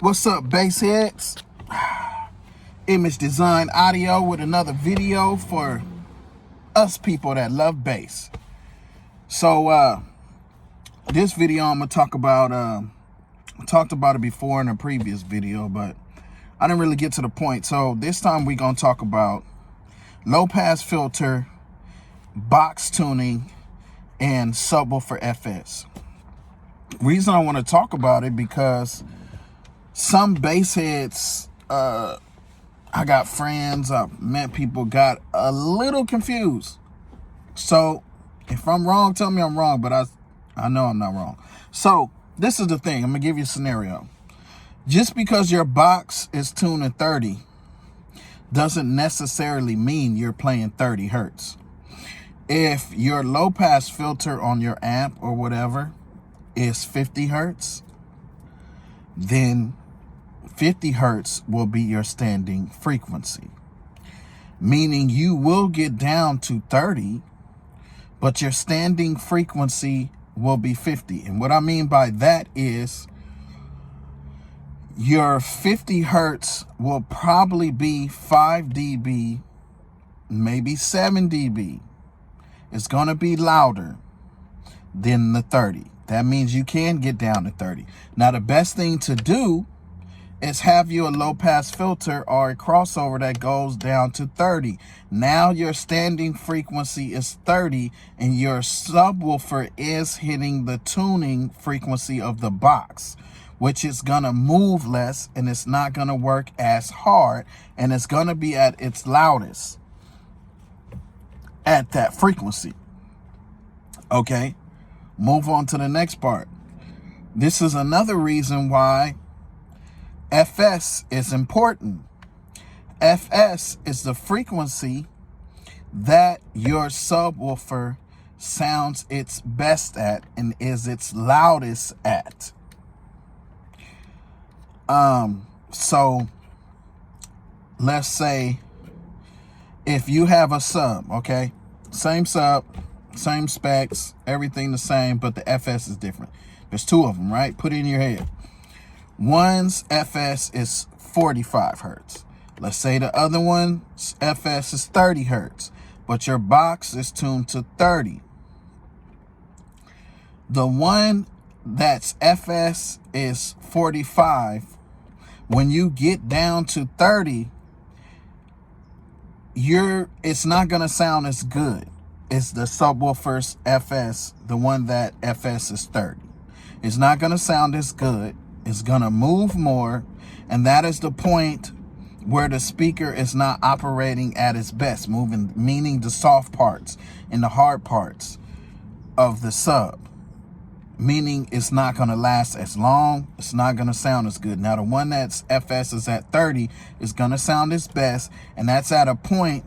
What's up, bass heads? Image Design Audio with another video for us people that love bass. So this video I'm gonna talk about I talked about it before in a previous video, but I didn't really get to the point. So this time we're gonna talk about low pass filter, box tuning, and subwoofer FS. Reason I want to talk about it because some bass heads, I got friends, I've met people, got a little confused. So if I'm wrong, tell me I'm wrong, but I know I'm not wrong. So this is the thing. I'm gonna give you a scenario. Just because your box is tuned at 30 doesn't necessarily mean you're playing 30 hertz. If your low pass filter on your amp or whatever is 50 hertz, then 50 hertz will be your standing frequency, meaning you will get down to 30, but your standing frequency will be 50. And what I mean by that is your 50 hertz will probably be 5 dB, maybe 7 dB. It's going to be louder than the 30. That means you can get down to 30. Now, the best thing to do is have you a low pass filter or a crossover that goes down to 30. Now your standing frequency is 30 and your subwoofer is hitting the tuning frequency of the box, which is gonna move less and it's not gonna work as hard, and it's gonna be at its loudest at that frequency. Okay, move on to the next part. This is another reason why FS is important. FS is the frequency that your subwoofer sounds its best at and is its loudest at. So let's say if you have a sub, okay, same sub, same specs, everything the same, but the FS is different. There's two of them, right? Put it in your head. One's FS is 45 hertz. Let's say the other one's FS is 30 hertz, but your box is tuned to 30. The one that's FS is 45. When you get down to 30, it's not gonna sound as good. It's the subwoofer's FS, the one that FS is 30. It's not gonna sound as good. It's gonna move more, and that is the point where the speaker is not operating at its best, moving, meaning the soft parts and the hard parts of the sub, meaning it's not gonna last as long, it's not gonna sound as good. Now the one that's FS is at 30 is gonna sound its best, and that's at a point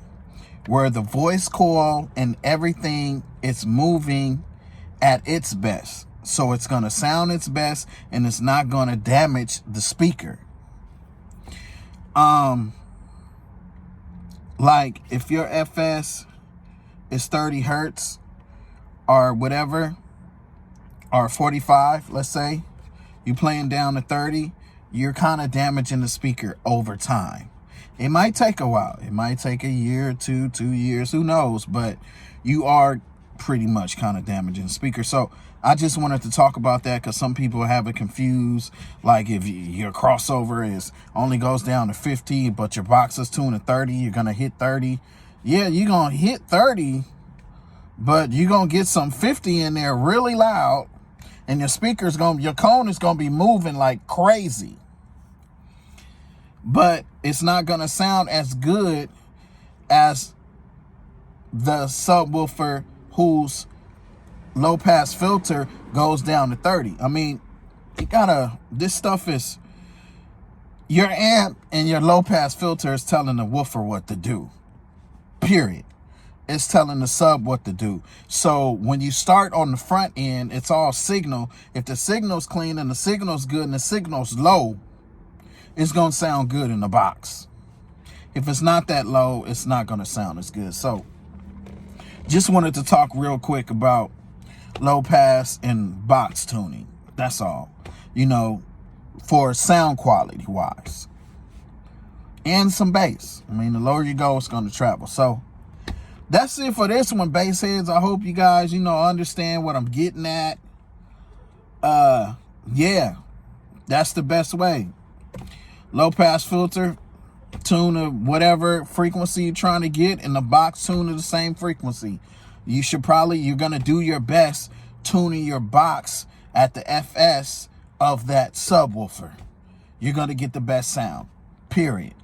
where the voice coil and everything is moving at its best. So it's going to sound its best and it's not going to damage the speaker. Like if your FS is 30 hertz or whatever, or 45, let's say, you playing down to 30, you're kind of damaging the speaker over time. It might take a while. It might take a year or 2 years, who knows, but you are pretty much kind of damaging the speaker. So I just wanted to talk about that because some people have it confused. Like if your crossover is only goes down to 50, but your box is tuned to 30, you're going to hit 30. Yeah, you're going to hit 30, but you're going to get some 50 in there really loud, and your your cone is going to be moving like crazy. But it's not going to sound as good as the subwoofer whose low pass filter goes down to 30. I mean, this stuff is, your amp and your low pass filter is telling the woofer what to do, period. It's telling the sub what to do. So when you start on the front end, it's all signal. If the signal's clean and the signal's good and the signal's low, it's going to sound good in the box. If it's not that low, it's not going to sound as good. So just wanted to talk real quick about low pass and box tuning. That's all. You know, for sound quality wise. And some bass. I mean, the lower you go, it's going to travel. So that's it for this one, bass heads. I hope you guys, understand what I'm getting at. Yeah, that's the best way. Low pass filter, tune to whatever frequency you're trying to get, and the box tune to the same frequency. You're going to do your best tuning your box at the FS of that subwoofer. You're going to get the best sound, period.